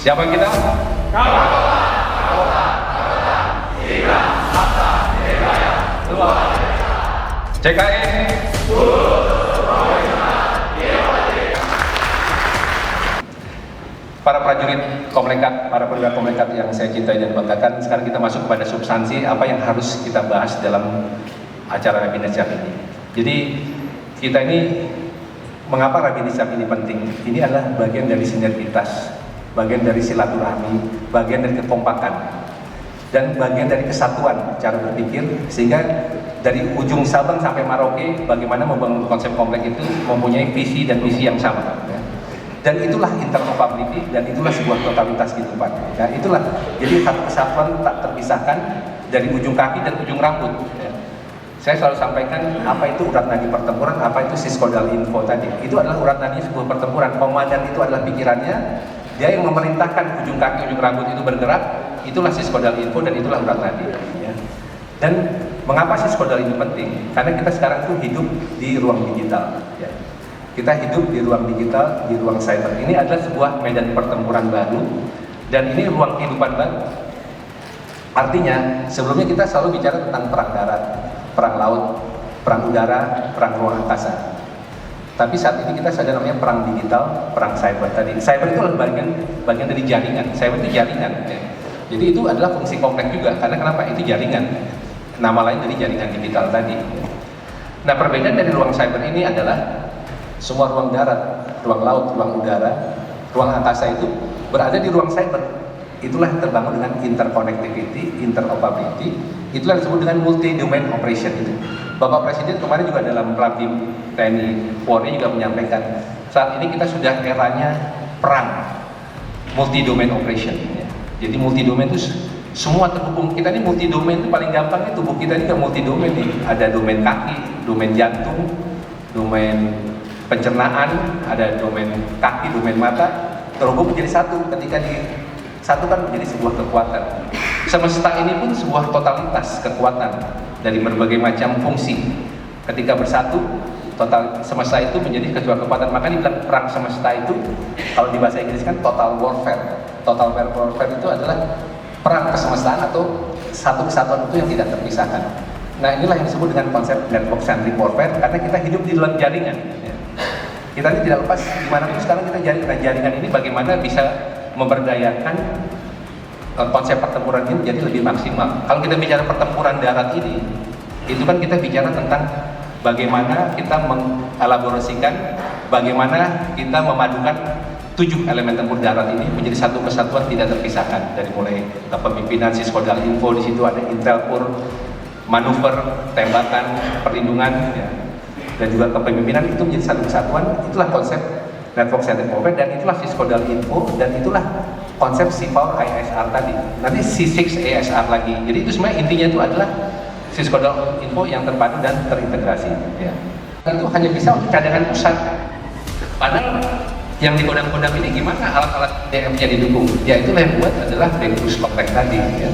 Siapa kita? CKI. Para prajurit Komlekat, para perwira Komlekat yang saya cintai dan banggakan, sekarang kita masuk kepada substansi apa yang harus kita bahas dalam acara webinar siang ini. Jadi kita ini, mengapa webinar siang ini penting? Ini adalah bagian dari sinergitas, bagian dari silaturahmi, bagian dari kekompakan, dan bagian dari kesatuan cara berpikir, sehingga dari ujung Sabang sampai Merauke, bagaimana membangun konsep komplek itu mempunyai visi dan misi yang sama. Ya. Dan itulah interoperability, dan itulah sebuah totalitas kehidupan. Ya, itulah, jadi satu kesatuan tak terpisahkan dari ujung kaki dan ujung rambut. Ya. Saya selalu sampaikan, apa itu urat nadi pertempuran, apa itu siskodal info tadi. Itu adalah urat nadi sebuah pertempuran. Komandan itu adalah pikirannya, dia yang memerintahkan ujung kaki, ujung rambut itu bergerak. Itulah siskodal info dan itulah urat nadi. Ya. Dan mengapa siskodal ini penting? Karena kita sekarang tuh hidup di ruang digital. Ya. Kita hidup di ruang digital, di ruang cyber. Ini adalah sebuah medan pertempuran baru, dan ini ruang kehidupan baru. Artinya, sebelumnya kita selalu bicara tentang perang darat, perang laut, perang udara, perang ruang angkasa. Tapi saat ini kita sadar namanya perang digital, perang cyber tadi. Cyber itu adalah bagian dari jaringan. Cyber itu jaringan. Ya. Jadi itu adalah fungsi kompleks juga. Karena kenapa? Itu jaringan. Nama lain dari jaringan digital tadi. Nah, perbedaan dari ruang cyber ini adalah semua ruang darat, ruang laut, ruang udara, ruang angkasa itu berada di ruang cyber. Itulah yang terbangun dengan interconnectivity, interoperability. Itulah yang disebut dengan multi-domain operation itu. Bapak Presiden kemarin juga dalam Prabim TNI Polri juga menyampaikan, saat ini kita sudah eranya perang multi-domain operation. Ya. Jadi multi-domain itu semua terhubung. Kita ini multi-domain itu paling gampang, itu tubuh kita ini juga multi-domain nih. Ada domain kaki, domain jantung, domain pencernaan, ada domain kaki, domain mata, terhubung menjadi satu. Ketika disatukan menjadi sebuah kekuatan. Semesta ini pun sebuah totalitas kekuatan dari berbagai macam fungsi. Ketika bersatu, total semesta itu menjadi sebuah kekuatan. Maka dibilang perang semesta itu, kalau di bahasa Inggris kan total warfare. Total warfare itu adalah perang kesemestaan atau satu kesatuan itu yang tidak terpisahkan. Nah, inilah yang disebut dengan konsep network centric warfare, karena kita hidup di dalam jaringan. Kita ini tidak lepas dimanapun sekarang kita jaringan ini bagaimana bisa memberdayakan konsep pertempuran ini menjadi lebih maksimal. Kalau kita bicara pertempuran darat ini, itu kan kita bicara tentang bagaimana kita mengelaborasikan, bagaimana kita memadukan 7 elemen tempur darat ini menjadi satu kesatuan tidak terpisahkan. Dari mulai kepemimpinan, siskodal info, di situ ada intelpur, manuver, tembakan, perlindungan, ya, dan juga kepemimpinan, itu menjadi satu kesatuan. Itulah konsep network centric warfare, dan itulah siskodal info, dan itulah konsep C4 ISR tadi. Nanti C6 ASR lagi. Jadi itu sebenarnya intinya itu adalah siskodal info yang terpadu dan terintegrasi. Ya. Itu hanya bisa untuk cadangan pusat. Padahal yang di kodam-kodam ini gimana alat-alat DM-nya didukung? Ya itulah yang buat adalah Densus Komplek tadi. Ya.